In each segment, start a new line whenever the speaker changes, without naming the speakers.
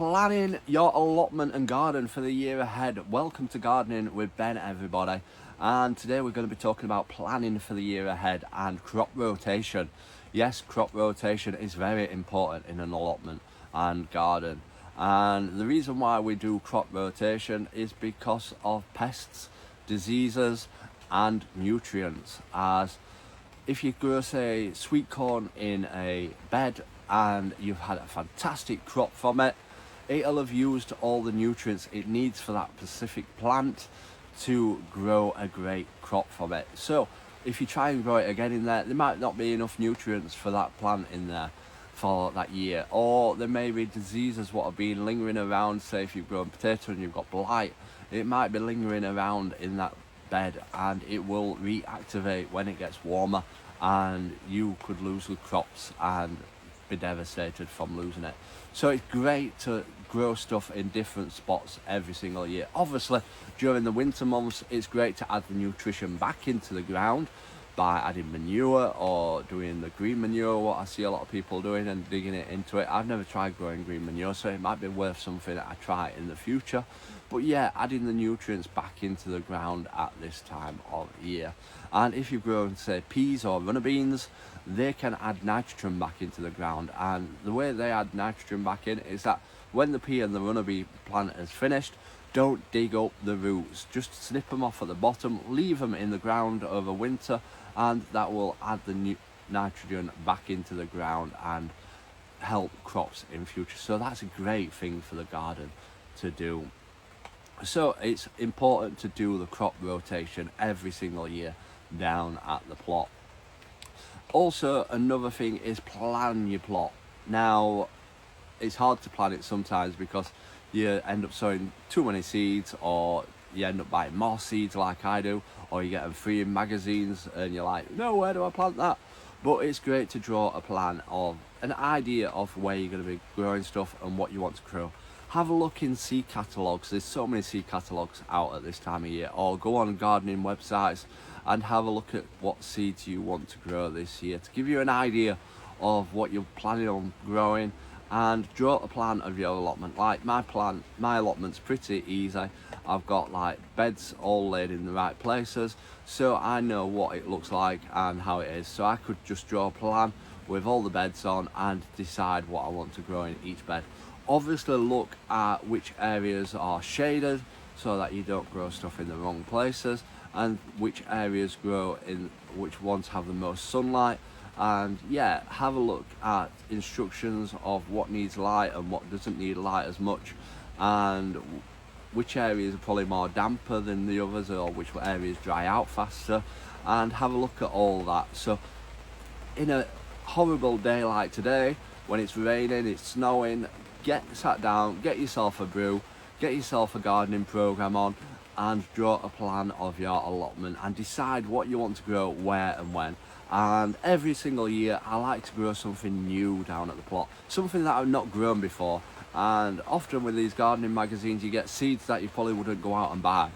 Planning your allotment and garden for the year ahead. Welcome to Gardening with Ben, everybody. And today we're going to be talking about planning for the year ahead and crop rotation. Yes, crop rotation is very important in an allotment and garden. And the reason why we do crop rotation is because of pests, diseases, and nutrients. As if you grow, say, sweet corn in a bed and you've had a fantastic crop from it, it'll have used all the nutrients it needs for that specific plant to grow a great crop from it. So if you try and grow it again in there might not be enough nutrients for that plant in there for that year, or there may be diseases what have been lingering around. Say if you've grown potato and you've got blight, it might be lingering around in that bed and it will reactivate when it gets warmer, and you could lose the crops and be devastated from losing it. So it's great to grow stuff in different spots every single year. Obviously during the winter months it's great to add the nutrition back into the ground by adding manure or doing the green manure, what I see a lot of people doing, and digging it into it. I've never tried growing green manure, so it might be worth something that I try in the future. But yeah, adding the nutrients back into the ground at this time of year. And if you've grown, say, peas or runner beans, they can add nitrogen back into the ground. And the way they add nitrogen back in is that when the pea and the runner bean plant is finished, don't dig up the roots, just snip them off at the bottom, leave them in the ground over winter, and that will add the nitrogen back into the ground and help crops in future. So that's a great thing for the garden to do. So it's important to do the crop rotation every single year down at the plot. Also, another thing is plan your plot. Now, it's hard to plan it sometimes because you end up sowing too many seeds, or you end up buying more seeds like I do, or you get them free in magazines and you're like, no, where do I plant that? But it's great to draw a plan of an idea of where you're going to be growing stuff and what you want to grow. Have a look in seed catalogues. There's so many seed catalogues out at this time of year, or go on gardening websites and have a look at what seeds you want to grow this year to give you an idea of what you're planning on growing, and draw a plan of your allotment. Like my allotment's pretty easy. I've got like beds all laid in the right places, so I know what it looks like and how it is. So I could just draw a plan with all the beds on and decide what I want to grow in each bed. Obviously look at which areas are shaded so that you don't grow stuff in the wrong places, and which areas grow in which ones have the most sunlight. And yeah, have a look at instructions of what needs light and what doesn't need light as much, and which areas are probably more damper than the others, or which areas dry out faster, and have a look at all that. So in a horrible day like today, when it's raining, it's snowing, get sat down, get yourself a brew, get yourself a gardening program on, and draw a plan of your allotment and decide what you want to grow, where and when. And every single year I like to grow something new down at the plot, something that I've not grown before. And often with these gardening magazines you get seeds that you probably wouldn't go out and buy,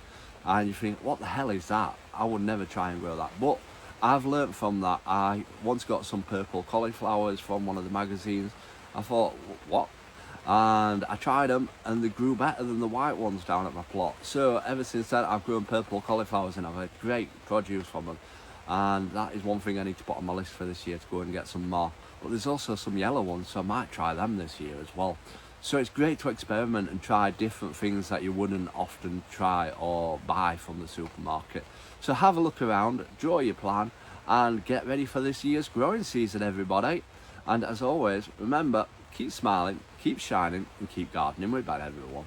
and you think, what the hell is that? I would never try and grow that. But I've learnt from that. I once got some purple cauliflowers from one of the magazines. I thought, what? And I tried them and they grew better than the white ones down at my plot. So ever since then I've grown purple cauliflowers and I've had great produce from them. And that is one thing I need to put on my list for this year, to go and get some more. But there's also some yellow ones, so I might try them this year as well. So it's great to experiment and try different things that you wouldn't often try or buy from the supermarket. So have a look around, draw your plan, and get ready for this year's growing season, everybody. And as always, remember, keep smiling, keep shining, and keep gardening with Ben, everyone.